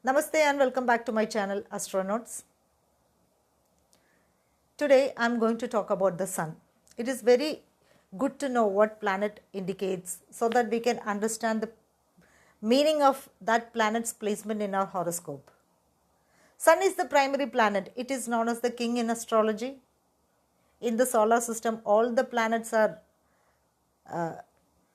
Namaste and welcome back to my channel Astronauts. Today I am going to talk about the sun. It is very good to know what planet indicates so that we can understand the meaning of that planet's placement in our horoscope. Sun is the primary planet. It is known as the king in astrology. In the solar system, all the planets are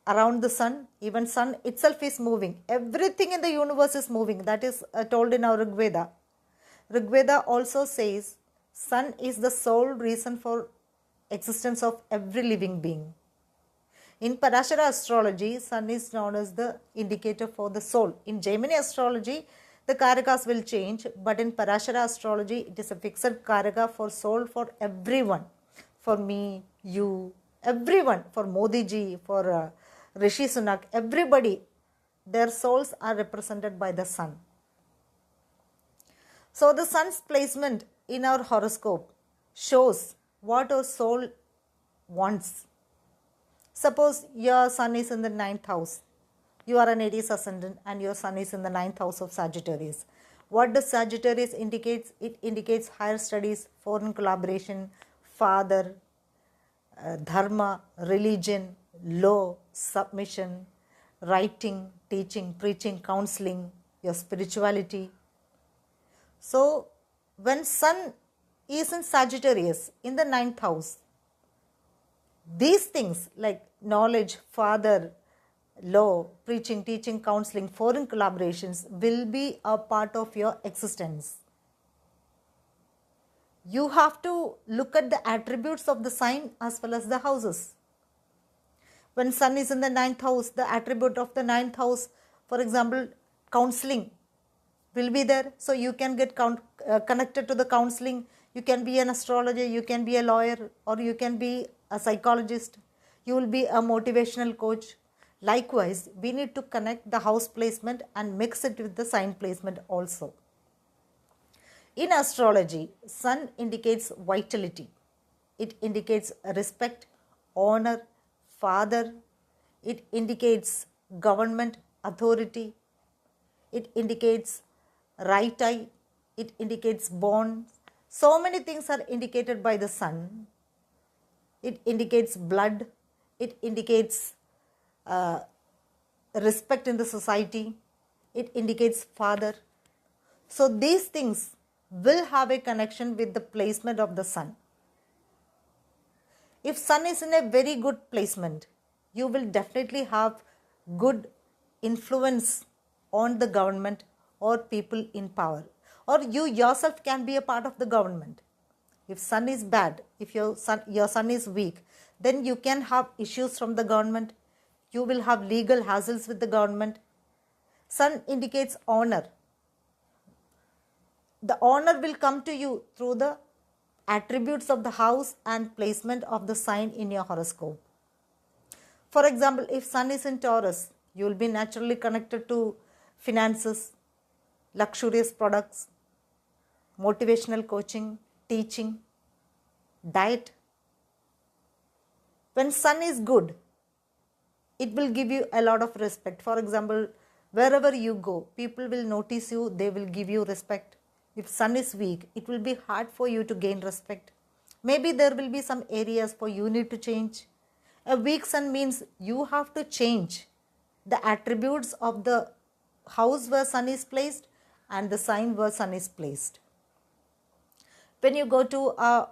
around the sun. Even sun itself is moving. Everything in the universe is moving. That is told in our Rig Veda. Rig Veda also says sun is the sole reason for existence of every living being. In Parashara astrology, sun is known as the indicator for the soul. In Gemini astrology, the karakas will change, but in Parashara astrology, it is a fixed karaka for soul for everyone. For me, you, everyone, for Modi ji, for Rishi Sunak, everybody, their souls are represented by the sun. So the sun's placement in our horoscope shows what our soul wants. Suppose your sun is in the 9th house. You are an Aries ascendant and your sun is in the 9th house of Sagittarius. What does Sagittarius indicate? It indicates higher studies, foreign collaboration, father, dharma, religion, law, submission, writing, teaching, preaching, counseling, your spirituality. So, when sun is in Sagittarius in the 9th house, these things like knowledge, father, law, preaching, teaching, counseling, foreign collaborations will be a part of your existence. You have to look at the attributes of the sign as well as the houses. When sun is in the 9th house, the attribute of the 9th house, for example, counseling will be there. So you can get connected to the counseling. You can be an astrologer, you can be a lawyer, or you can be a psychologist. You will be a motivational coach. Likewise, we need to connect the house placement and mix it with the sign placement also. In astrology, sun indicates vitality. It indicates respect, honor, father. It indicates government, authority. It indicates right eye. It indicates bonds. So many things are indicated by the sun. It indicates blood. It indicates respect in the society. It indicates father. So these things will have a connection with the placement of the sun. If sun is in a very good placement, you will definitely have good influence on the government or people in power, or you yourself can be a part of the government. If sun is bad, if your sun is weak, then you can have issues from the government. You will have legal hassles with the government. Sun indicates honor. The honor will come to you through the attributes of the house and placement of the sign in your horoscope. For example, if sun is in Taurus, you will be naturally connected to finances, luxurious products, motivational coaching, teaching, diet. When sun is good, it will give you a lot of respect. For example, wherever you go, people will notice you, they will give you respect. If sun is weak, it will be hard for you to gain respect. Maybe there will be some areas for you need to change. A weak sun means you have to change the attributes of the house where sun is placed and the sign where sun is placed. When you go to an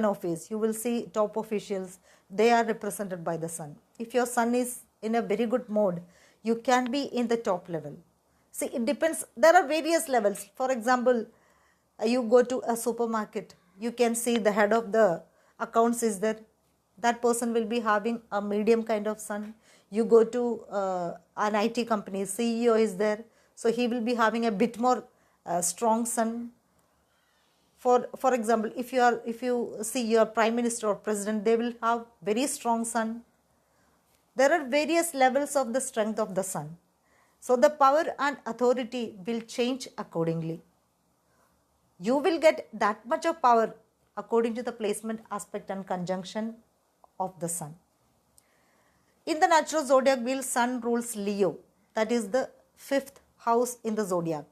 office, you will see top officials, they are represented by the sun. If your sun is in a very good mode, you can be in the top level. See, it depends. There are various levels. For example, you go to a supermarket, you can see the head of the accounts is there. That person will be having a medium kind of sun. You go to an IT company, CEO is there. So he will be having a bit more strong sun. For example, if you see your prime minister or president, they will have very strong sun. There are various levels of the strength of the sun. So the power and authority will change accordingly. You will get that much of power according to the placement, aspect and conjunction of the sun. In the natural zodiac wheel, sun rules Leo, that is the 5th house in the zodiac.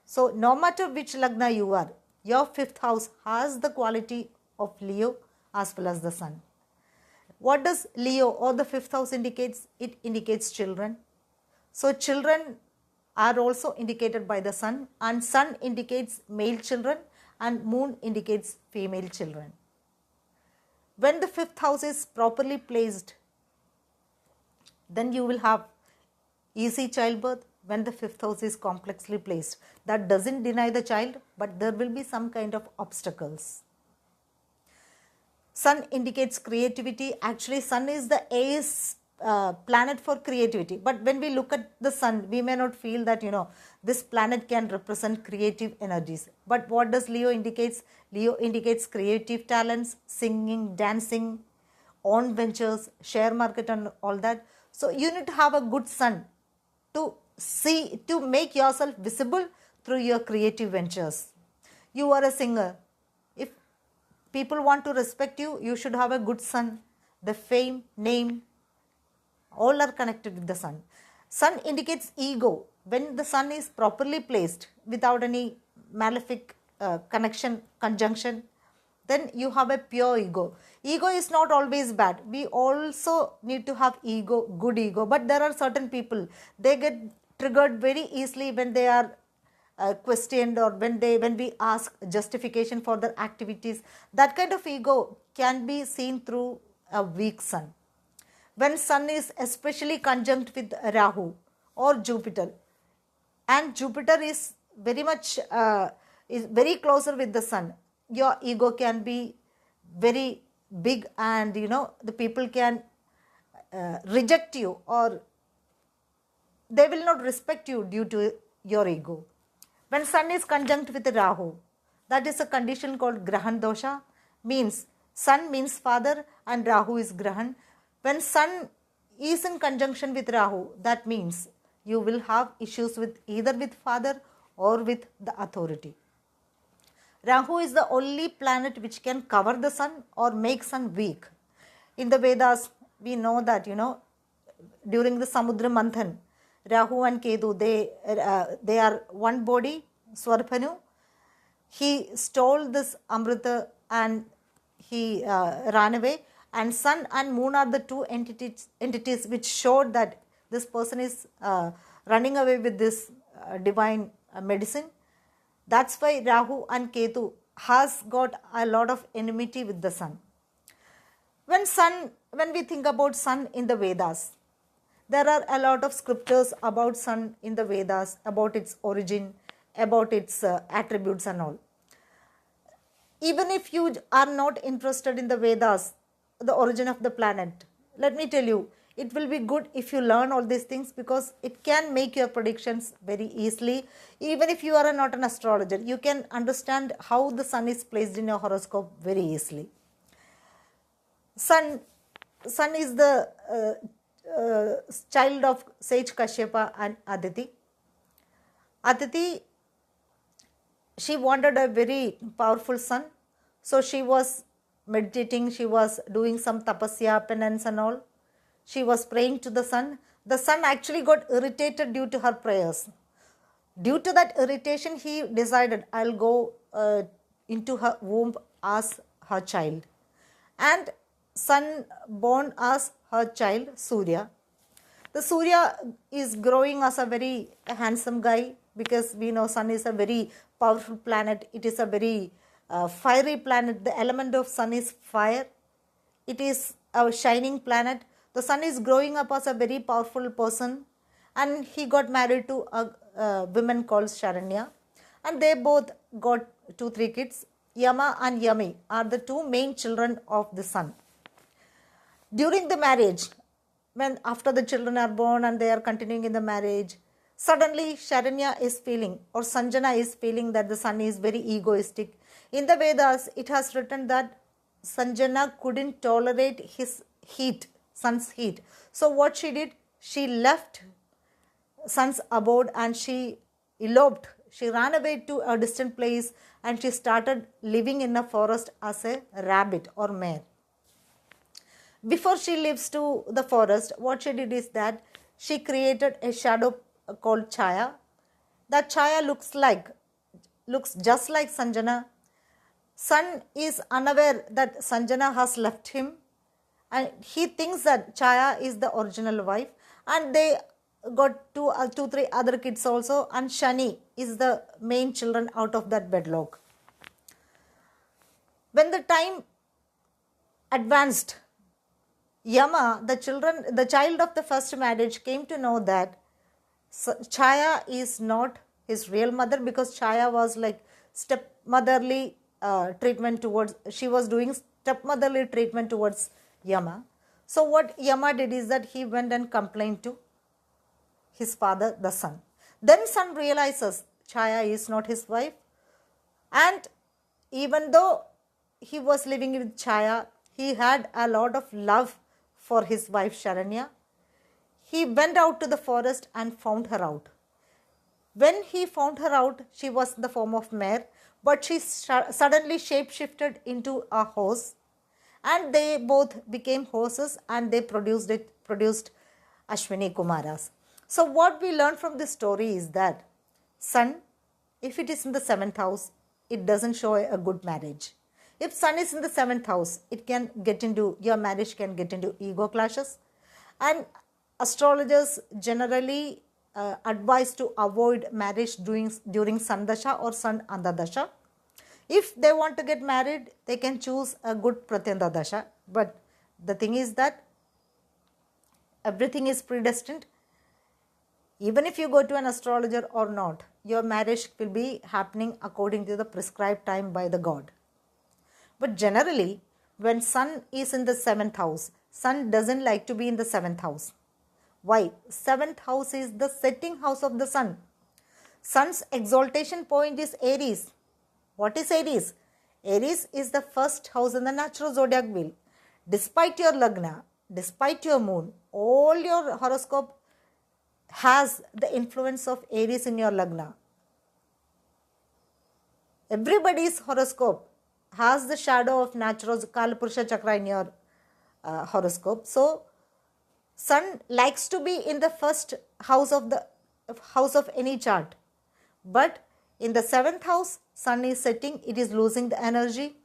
So no matter which Lagna you are, your 5th house has the quality of Leo as well as the Sun. What does Leo or the 5th house indicates? It indicates children. So children are also indicated by the Sun, and Sun indicates male children and Moon indicates female children. When the 5th house is properly placed, then you will have easy childbirth. When the 5th house is complexly placed, that doesn't deny the child, but there will be some kind of obstacles. Sun indicates creativity. Actually, Sun is the ace planet for creativity. But when we look at the Sun, we may not feel that, this planet can represent creative energies. But what does Leo indicates? Leo indicates creative talents, singing, dancing, own ventures, share market and all that. So you need to have a good Sun to make yourself visible through your creative ventures. You are a singer. If people want to respect you, you should have a good Sun. The fame, name, all are connected with the Sun. Sun indicates ego. When the Sun is properly placed without any malefic conjunction, then you have a pure ego. Ego is not always bad. We also need to have ego, good ego. But there are certain people, they get triggered very easily when they are questioned or when we ask justification for their activities. That kind of ego can be seen through a weak Sun. When Sun is especially conjunct with Rahu or Jupiter, and Jupiter is very much is very closer with the Sun, your ego can be very big, and the people can reject you, or they will not respect you due to your ego. When Sun is conjunct with Rahu, that is a condition called Grahan Dosha. Means Sun means father and Rahu is Grahan. When Sun is in conjunction with Rahu, that means you will have issues with either with father or with the authority. Rahu is the only planet which can cover the Sun or make Sun weak. In the Vedas, we know that, during the Samudra Manthan, Rahu and Ketu, they are one body, Swarpanu. He stole this Amrita and he ran away. And Sun and Moon are the two entities which showed that this person is running away with this divine medicine. That's why Rahu and Ketu has got a lot of enmity with the Sun. When we think about Sun in the Vedas, there are a lot of scriptures about Sun in the Vedas, about its origin, about its attributes and all. Even if you are not interested in the Vedas, the origin of the planet, let me tell you, it will be good if you learn all these things, because it can make your predictions very easily. Even if you are not an astrologer, you can understand how the Sun is placed in your horoscope very easily. Sun is the child of sage Kashyapa and Aditi. Aditi, she wanted a very powerful son, so she was meditating, she was doing some tapasya, penance and all. She was praying to the sun. The sun actually got irritated due to her prayers. Due to that irritation, he decided, I'll go into her womb as her child. And sun born as her child, Surya. The Surya is growing as a very handsome guy, because we know sun is a very powerful planet. It is a very fiery planet. The element of sun is fire. It is a shining planet. The sun is growing up as a very powerful person, and he got married to a woman called Sharanya, and they both got 2-3 kids. Yama and Yami are the two main children of the sun. During the marriage, when after the children are born and they are continuing in the marriage, suddenly Sharanya is feeling, or Sanjana is feeling, that the sun is very egoistic. In the Vedas, it has written that Sanjana couldn't tolerate his heat, sun's heat. So what she did, she left sun's abode and she eloped. She ran away to a distant place and she started living in a forest as a rabbit or mare. Before she leaves to the forest, what she did is that she created a shadow called Chaya. That Chaya looks just like Sanjana. Sun is unaware that Sanjana has left him, and he thinks that Chaya is the original wife, and they got two, three other kids also, and Shani is the main children out of that wedlock. When the time advanced, Yama, the child of the first marriage, came to know that Chaya is not his real mother, because Chaya was like stepmotherly treatment towards, she was doing stepmotherly treatment towards Yama. So what Yama did is that he went and complained to his father, the son. Then son realizes Chaya is not his wife, and even though he was living with Chaya, he had a lot of love for his wife Sharanya. He went out to the forest and found her out. When he found her out, she was in the form of mare, but she suddenly shape-shifted into a horse, and they both became horses, and they produced Ashwini Kumaras. So what we learn from this story is that Sun, if it is in the 7th house, it doesn't show a good marriage. If Sun is in the 7th house, your marriage can get into ego clashes, and astrologers generally advise to avoid marriage during Sun Dasha or Sun Andadasha. If they want to get married, they can choose a good Pratyanda Dasha, but the thing is that everything is predestined. Even if you go to an astrologer or not, your marriage will be happening according to the prescribed time by the god. But generally, when Sun is in the 7th house, Sun doesn't like to be in the 7th house. Why? 7th house is the setting house of the Sun. Sun's exaltation point is Aries. What is Aries? Aries is the first house in the natural zodiac wheel. Despite your Lagna, despite your moon, all your horoscope has the influence of Aries in your Lagna. Everybody's horoscope has the shadow of natural Kalapurusha Chakra in your horoscope. So Sun likes to be in the first house of any chart, but in the 7th house, Sun is setting, it is losing the energy.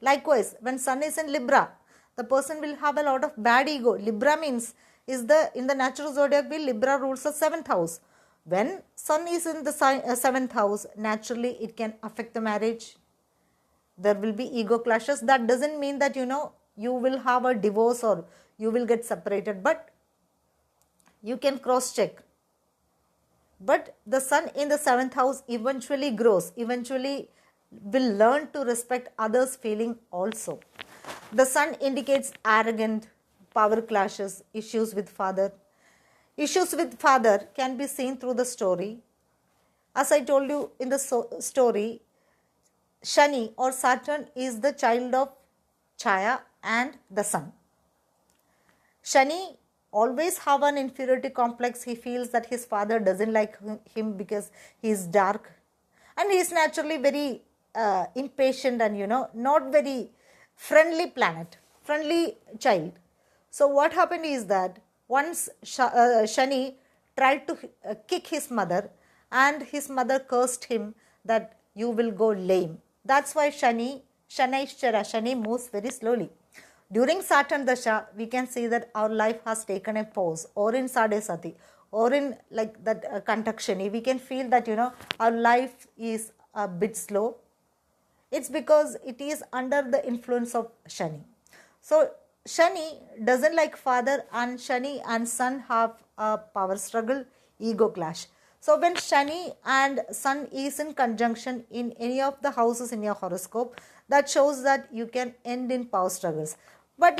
Likewise, when Sun is in Libra, the person will have a lot of bad ego. Libra means in the natural zodiac wheel, Libra rules the 7th house. When Sun is in the 7th house, naturally it can affect the marriage. There will be ego clashes. That doesn't mean that you will have a divorce or you will get separated, but you can cross check. But the Sun in the 7th house eventually grows, eventually will learn to respect others' feeling also. The Sun indicates arrogant, power clashes, issues with father. Issues with father can be seen through the story. As I told you in the story, Shani or Saturn is the child of Chaya and the Sun. Shani always have an inferiority complex. He feels that his father doesn't like him because he is dark, and he is naturally very impatient and not very friendly child. So what happened is that once Shani tried to kick his mother, and his mother cursed him that you will go lame. That's why Shani moves very slowly. During Saturn Dasha, we can see that our life has taken a pause, or in Sade Sati, or in like that Kantakshani, we can feel that our life is a bit slow. It's because it is under the influence of Shani. So Shani doesn't like father, and Shani and Sun have a power struggle, ego clash. So when Shani and Sun is in conjunction in any of the houses in your horoscope, that shows that you can end in power struggles. But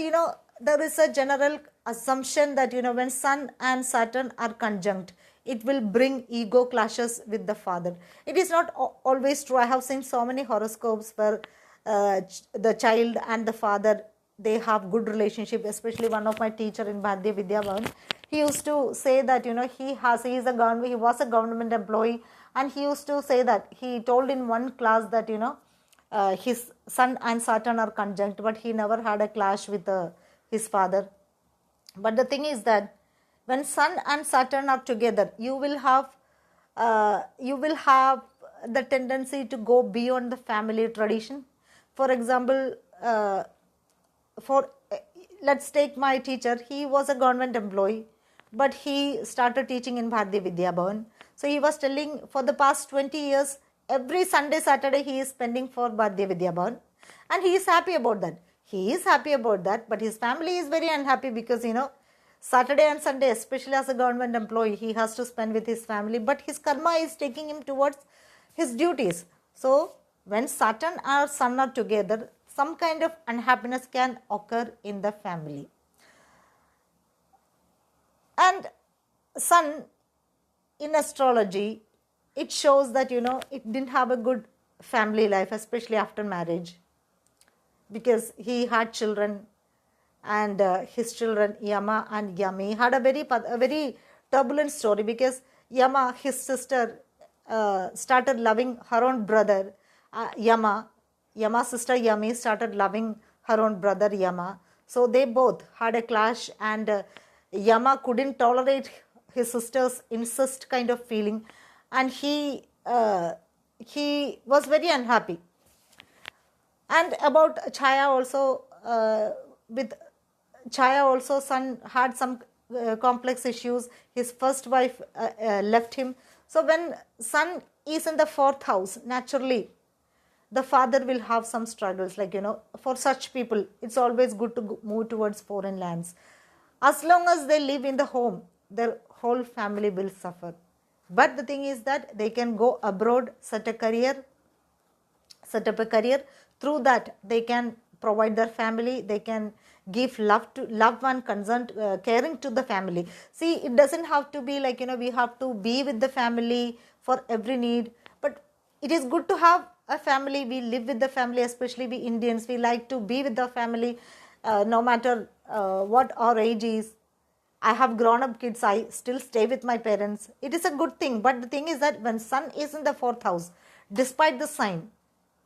there is a general assumption that when Sun and Saturn are conjunct, it will bring ego clashes with the father. It is not always true. I have seen so many horoscopes where the child and the father, they have good relationship. Especially one of my teacher in Bhadya Vidya Bhavan, he used to say that he was a government employee, and he used to say that he told in one class that his Sun and Saturn are conjunct, but he never had a clash with his father. But the thing is that When Sun and Saturn are together, you will have the tendency to go beyond the family tradition. For example, for let's take my teacher. He was a government employee, but he started teaching in Bharati Vidya Bhavan. So he was telling, for the past 20 years, every Sunday, Saturday he is spending for Bharati Vidya Bhavan, and he is happy about that. He is happy about that, but his family is very unhappy because, Saturday and Sunday, especially as a government employee, he has to spend with his family, but his karma is taking him towards his duties. So when Saturn or Sun are together, some kind of unhappiness can occur in the family. And Sun in astrology, it shows that, it didn't have a good family life, especially after marriage, because he had children, and his children Yama and Yami had a very turbulent story, because Yama, his sister, started loving her own brother Yama. Yama's sister Yami started loving her own brother Yama. So they both had a clash, and Yama couldn't tolerate his sister's incest kind of feeling, and he was very unhappy. And about Chaya also, with Chaya also, Sun had some complex issues. His first wife left him. So when Sun is in the 4th house, naturally the father will have some struggles. Like, for such people, it's always good to move towards foreign lands. As long as they live in the home, their whole family will suffer. But the thing is that they can go abroad, set up a career. Through that, they can provide their family, they can give love and concern, caring to the family. See, it doesn't have to be like, we have to be with the family for every need, but it is good to have a family. We live with the family, especially we Indians, we like to be with the family, no matter what our age is. I have grown up kids, I still stay with my parents. It is a good thing, but the thing is that when Sun is in the 4th house, despite the sign,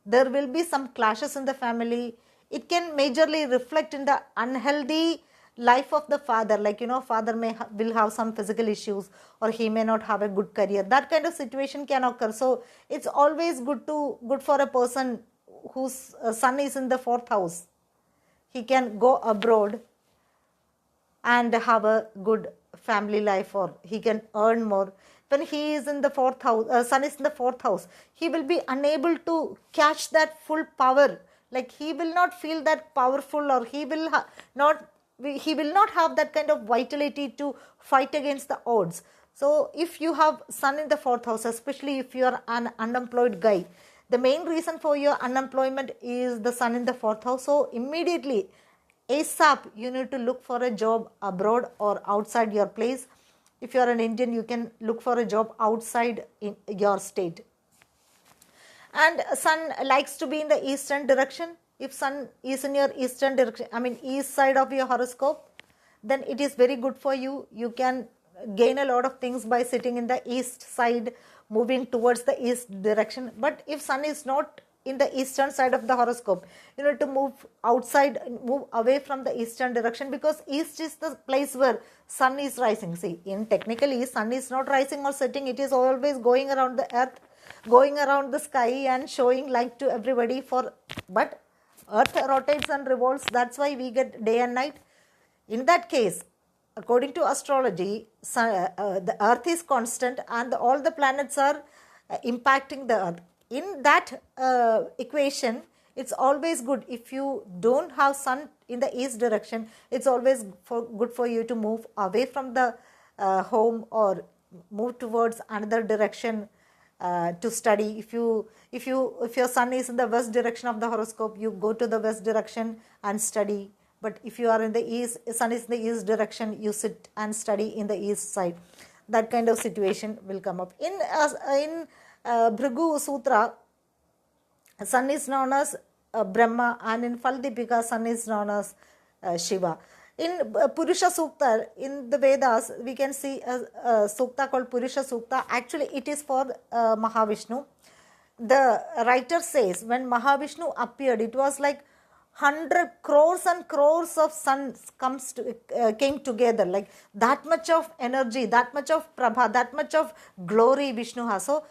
there will be some clashes in the family. It can majorly reflect in the unhealthy life of the father. Like, father will have some physical issues, or he may not have a good career. That kind of situation can occur. So it's always good for a person whose Sun is in the 4th house. He can go abroad and have a good family life, or he can earn more. When he is in the 4th house, Sun is in the 4th house, he will be unable to catch that full power. Like, he will not feel that powerful, or he will not have that kind of vitality to fight against the odds. So if you have Sun in the 4th house, especially if you are an unemployed guy, the main reason for your unemployment is the Sun in the 4th house. So immediately, ASAP, you need to look for a job abroad or outside your place. If you are an Indian, you can look for a job outside in your state. And Sun likes to be in the eastern direction. If Sun is in your eastern direction, east side of your horoscope, then it is very good for you. You can gain a lot of things by sitting in the east side, moving towards the east direction. But if Sun is not in the eastern side of the horoscope, you need to move away from the eastern direction, because east is the place where Sun is rising. See, technically, Sun is not rising or setting. It is always going around the earth, going around the sky and showing light to everybody. But earth rotates and revolves. That's why we get day and night. In that case, according to astrology, the earth is constant, and all the planets are impacting the earth. In that equation, it's always good if you don't have Sun in the east direction. It's always good for you to move away from the home, or move towards another direction to study. If your Sun is in the west direction of the horoscope, you go to the west direction and study. But if you are in the east, Sun is in the east direction, you sit and study in the east side. That kind of situation will come up. In Bhrigu Sutra, Sun is known as Brahma, and in Faldipika, Sun is known as Shiva. In Purusha Sukta, in the Vedas, we can see a Sukta called Purusha Sukta. Actually, it is for Mahavishnu. The writer says, when Mahavishnu appeared, it was like 100 crores and crores of suns came together, like that much of energy, that much of prabha, that much of glory Vishnu has. So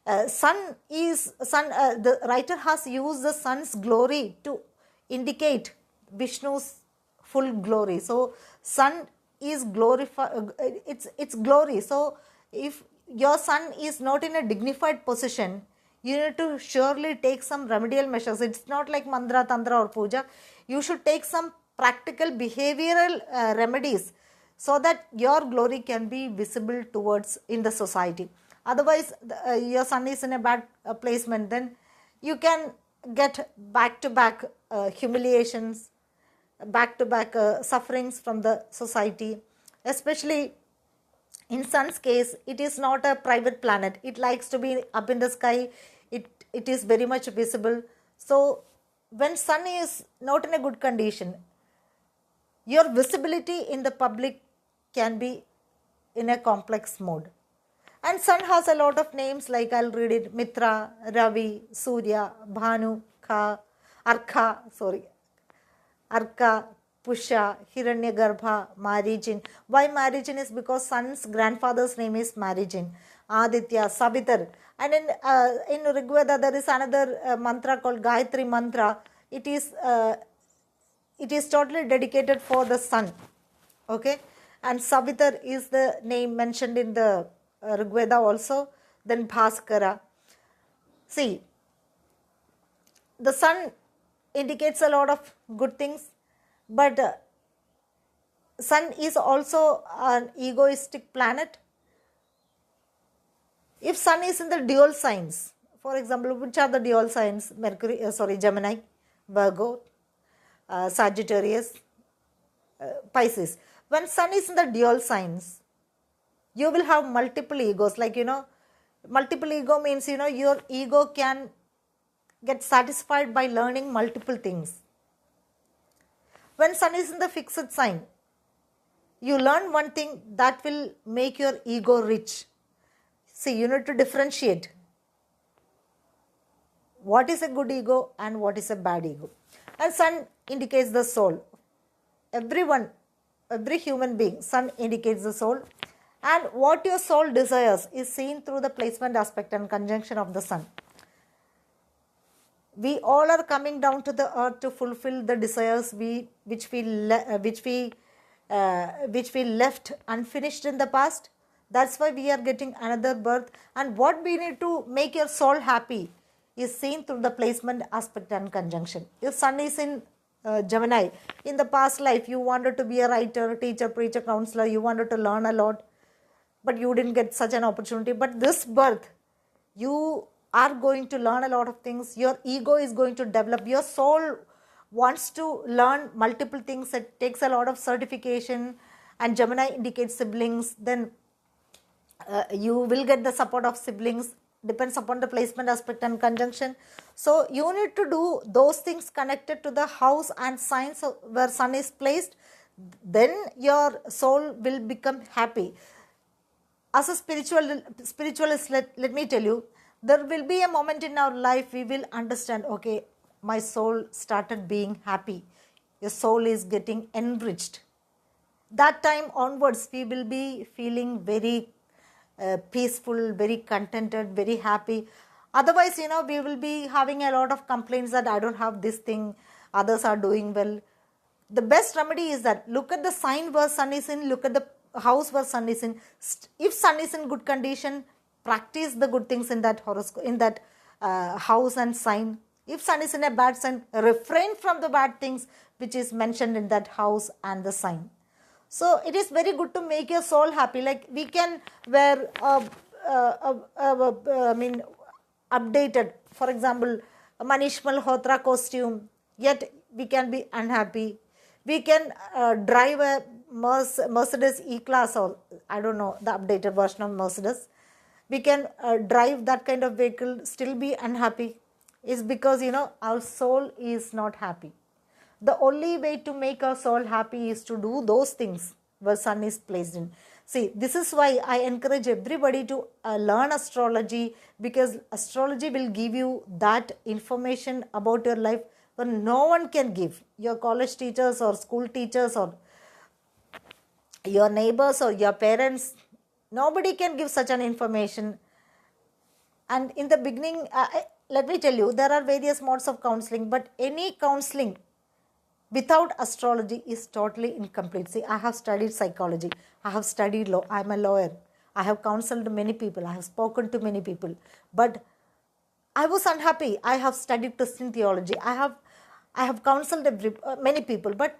the writer has used the sun's glory to indicate Vishnu's full glory. So sun is it's glory. So if your sun is not in a dignified position, you need to surely take some remedial measures. It's not like mantra, tantra or puja. You should take some practical behavioral remedies so that your glory can be visible towards in the society. Otherwise, your sun is in a bad placement, then you can get back-to-back humiliations, back-to-back sufferings from the society. Especially in sun's case, it is not a private planet. It likes to be up in the sky. It is very much visible. So when sun is not in a good condition, your visibility in the public can be in a complex mode. And sun has a lot of names, like I'll read it: Mitra, Ravi, Surya, Bhanu, Arka, Pusha, Hiranyagarbha, Marijin. Why Marijin is because sun's grandfather's name is Marijin. Aditya, Savitar. And in Rigveda there is another mantra called Gayatri mantra. It is totally dedicated for the sun. Okay, and Savitar is the name mentioned in the Rigveda also. Then Bhaskara. See, the sun indicates a lot of good things, but sun is also an egoistic planet. If sun is in the dual signs, for example, which are the dual signs? Gemini, Virgo, Sagittarius, Pisces. When sun is in the dual signs, you will have multiple egos. Like, multiple ego means, your ego can get satisfied by learning multiple things. When sun is in the fixed sign, you learn one thing that will make your ego rich. See, you need to differentiate what is a good ego and what is a bad ego. And sun indicates the soul. Every human being, sun indicates the soul. And what your soul desires is seen through the placement aspect and conjunction of the sun. We all are coming down to the earth to fulfill the desires which we left unfinished in the past. That's why we are getting another birth. And what we need to make your soul happy is seen through the placement aspect and conjunction. If sun is in Gemini, in the past life you wanted to be a writer, teacher, preacher, counselor, you wanted to learn a lot, but you didn't get such an opportunity. But this birth, you are going to learn a lot of things. Your ego is going to develop. Your soul wants to learn multiple things. It takes a lot of certification, and Gemini indicates siblings. Then you will get the support of siblings. Depends upon the placement aspect and conjunction. So you need to do those things connected to the house and signs where sun is placed. Then your soul will become happy. As a spiritualist, let me tell you, there will be a moment in our life we will understand, okay, my soul started being happy. Your soul is getting enriched. That time onwards, we will be feeling very peaceful, very contented, very happy. Otherwise, we will be having a lot of complaints that I don't have this thing, others are doing well. The best remedy is that look at the sign where sun is in, look at the house where sun is in. If sun is in good condition, practice the good things in that horoscope, in that house and sign. If sun is in a bad sign, refrain from the bad things which is mentioned in that house and the sign. So it is very good to make your soul happy. Like we can wear updated, for example, a Manish Malhotra costume, yet we can be unhappy. We can drive a Mercedes E-Class, or I don't know, the updated version of Mercedes. We can drive that kind of vehicle, still be unhappy. Is because, our soul is not happy. The only way to make our soul happy is to do those things where sun is placed in. See, this is why I encourage everybody to learn astrology, because astrology will give you that information about your life but no one can give. Your college teachers or school teachers or your neighbors or your parents, nobody can give such an information. And in the beginning, let me tell you, there are various modes of counseling, but any counseling without astrology is totally incomplete. See, I have studied psychology, I have studied law, I'm a lawyer, I have counseled many people, I have spoken to many people, but I was unhappy. I have studied Christian theology, I have counseled many people, but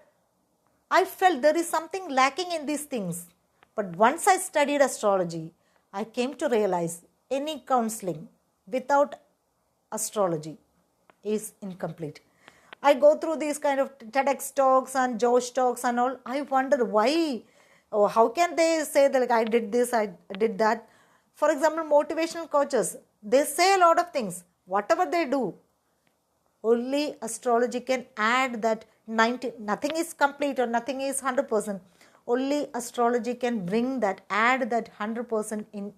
I felt there is something lacking in these things. But once I studied astrology, I came to realize any counseling without astrology is incomplete. I go through these kind of TEDx talks and Josh talks and all. I wonder why, or how can they say that, like, I did this, I did that. For example, motivational coaches, they say a lot of things. Whatever they do, only astrology can add that 90. Nothing is complete or nothing is 100%. Only astrology can bring that, add that 100% in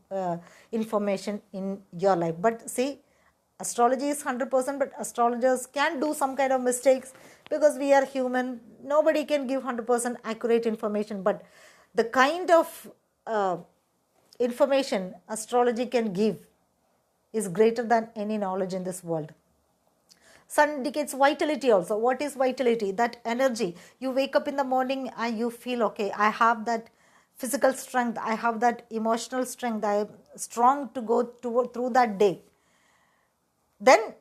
information in your life. But see, astrology is 100%, but astrologers can do some kind of mistakes because we are human. Nobody can give 100% accurate information, but the kind of information astrology can give is greater than any knowledge in this world. Sun indicates vitality also. What is vitality? That energy. You wake up in the morning and you feel, okay, I have that physical strength, I have that emotional strength, I am strong to go through that day. Then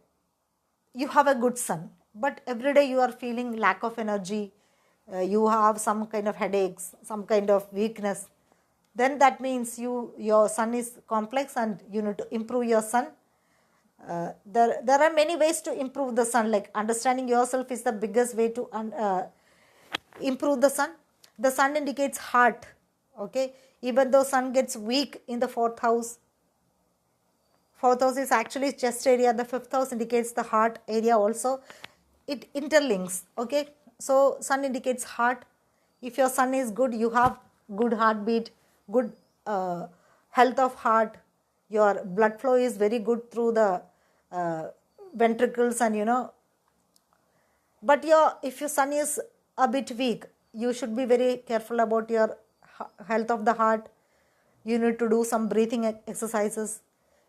you have a good sun. But every day you are feeling lack of energy, you have some kind of headaches, some kind of weakness. Then that means your sun is complex and you need to improve your sun. There are many ways to improve the sun, like understanding yourself is the biggest way to improve the sun. The sun indicates heart, okay? Even though sun gets weak in the 4th house, 4th house is actually chest area, the 5th house indicates the heart area also. It interlinks, okay? So sun indicates heart. If your sun is good, you have good heartbeat, good health of heart, your blood flow is very good through the ventricles, and but if your sun is a bit weak, you should be very careful about your health of the heart. You need to do some breathing exercises.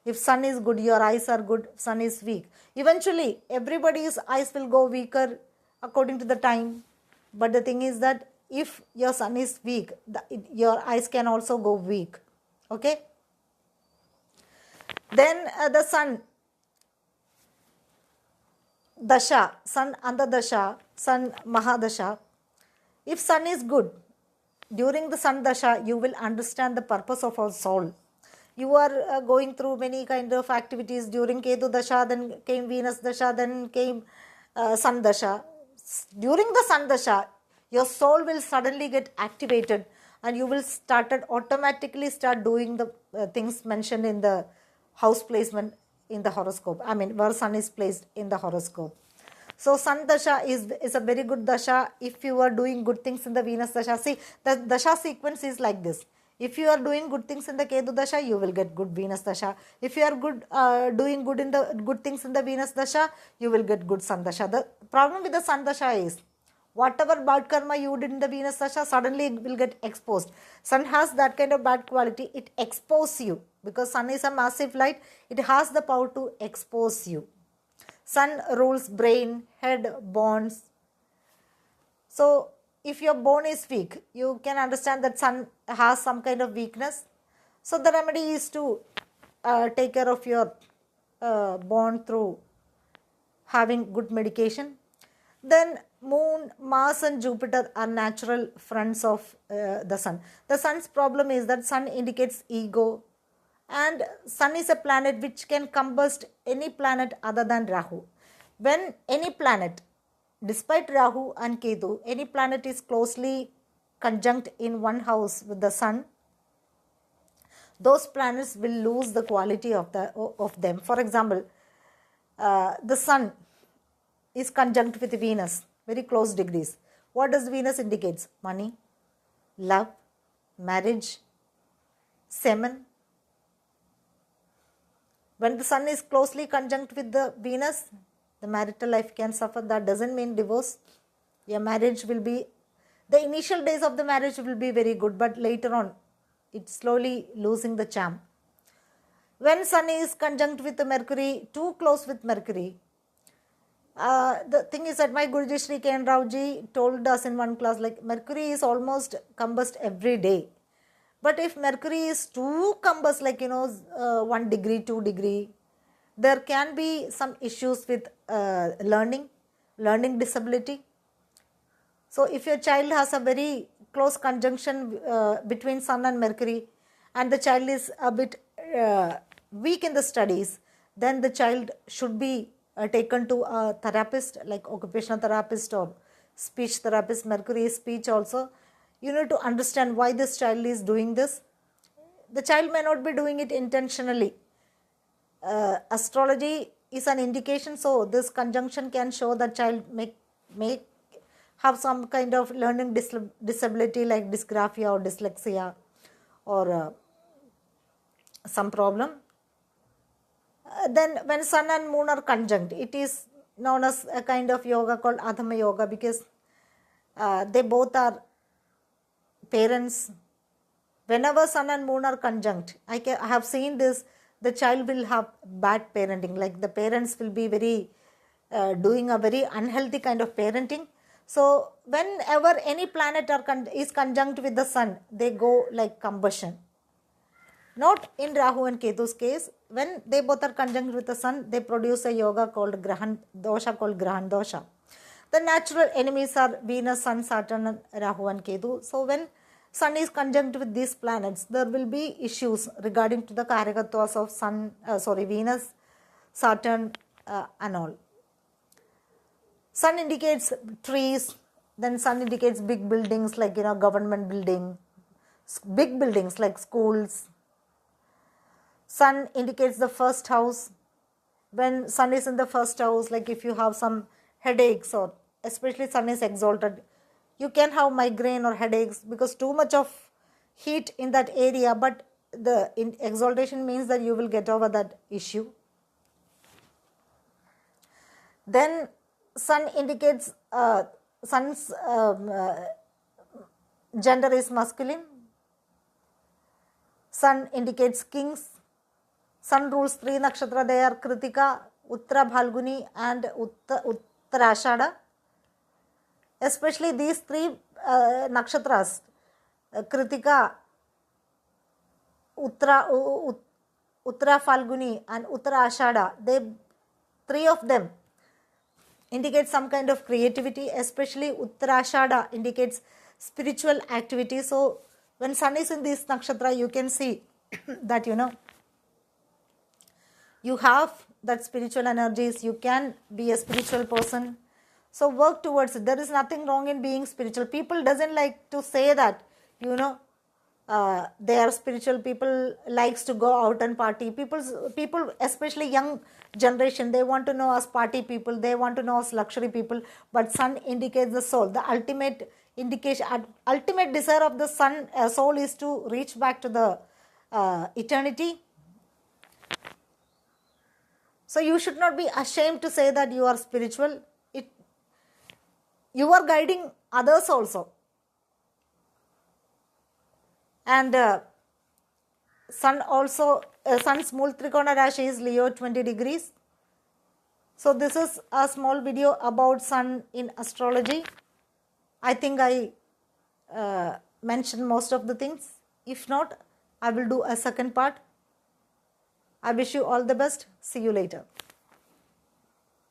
If sun is good, your eyes are good. Sun is weak, eventually everybody's eyes will go weaker according to the time. But the thing is that if your sun is weak, your eyes can also go weak, okay? Then the sun dasha, sun antardasha, sun mahadasha. If sun is good, during the sun dasha, you will understand the purpose of our soul. You are going through many kind of activities during Ketu dasha, then came Venus dasha, then came sun dasha. During the sun dasha, your soul will suddenly get activated and you will automatically start doing the things mentioned in the house placement in the horoscope. I mean, where sun is placed in the horoscope. So sun dasha is a very good dasha if you are doing good things in the Venus dasha. See, the dasha sequence is like this. If you are doing good things in the Ketu dasha, you will get good Venus dasha. If you are doing good things in the Venus dasha, you will get good sun dasha. The problem with the sun dasha is, whatever bad karma you did in the Venus dasha, suddenly it will get exposed. Sun has that kind of bad quality. It exposes you because sun is a massive light. It has the power to expose you. Sun rules brain, head, bones. So if your bone is weak, you can understand that sun has some kind of weakness. So the remedy is to take care of your bone through having good medication. Then moon, Mars and Jupiter are natural friends of the sun. The sun's problem is that sun indicates ego, and sun is a planet which can combust any planet other than Rahu. When any planet, despite Rahu and Ketu, any planet is closely conjunct in one house with the sun, those planets will lose the quality of them. For example, the sun is conjunct with Venus, very close degrees. What does Venus indicates? Money, love, marriage, semen. When the sun is closely conjunct with the Venus, the marital life can suffer. That doesn't mean divorce. Your marriage will be, the initial days of the marriage will be very good, but later on it's slowly losing the charm. When Sun is conjunct with the Mercury, too close with Mercury, the thing is that my Guruji Shri K. N. Rao ji told us in one class, like Mercury is almost combust every day. But if Mercury is too combust, like 1 degree, 2 degree, there can be some issues with learning disability. So if your child has a very close conjunction between Sun and Mercury, and the child is a bit weak in the studies, then the child should be taken to a therapist, like occupational therapist or speech therapist. Mercury is speech also. You need to understand why this child is doing this. The child may not be doing it intentionally. Astrology is an indication, so this conjunction can show that child may have some kind of learning disability like dysgraphia or dyslexia or some problem. Then when Sun and Moon are conjunct, it is known as a kind of yoga called Adhama Yoga, because they both are parents. Whenever Sun and Moon are conjunct, I have seen this, the child will have bad parenting, like the parents will be very doing a very unhealthy kind of parenting. So whenever any planet is conjunct with the Sun, they go like combustion. Not in Rahu and Ketu's case. When they both are conjunct with the Sun, they produce a yoga called Grahan Dosha, called Grahan Dosha. The natural enemies are Venus, Sun, Saturn, and Rahu and Ketu. So when Sun is conjunct with these planets, there will be issues regarding to the Karakatwas of Venus, Saturn and all. Sun indicates trees, then Sun indicates big buildings like government building, big buildings like schools. Sun indicates the first house. When Sun is in the first house, like if you have some headaches, or especially Sun is exalted, you can have migraine or headaches because too much of heat in that area, but the exaltation means that you will get over that issue. Then Sun indicates Sun's gender is masculine. Sun indicates kings. Sun rules 3 nakshatra. They are Kritika, Uttara Bhalguni and Uttarashada. Especially these 3 nakshatras, Kritika, Uttara Phalguni and Uttara Ashada, 3 of them indicate some kind of creativity. Especially Uttarashada indicates spiritual activity. So when Sun is in this nakshatra, you can see that you have that spiritual energies, you can be a spiritual person. So work towards it. There is nothing wrong in being spiritual. People doesn't like to say that, they are spiritual. People likes to go out and party. People, especially young generation, they want to know us party people. They want to know us luxury people. But Sun indicates the soul. The ultimate indication, ultimate desire of the Sun soul is to reach back to the eternity. So you should not be ashamed to say that you are spiritual. You are guiding others also. And Sun's Mool Trikona Rashi is Leo 20 degrees. So this is a small video about Sun in astrology. I think I mentioned most of the things. If not, I will do a second part. I wish you all the best. See you later.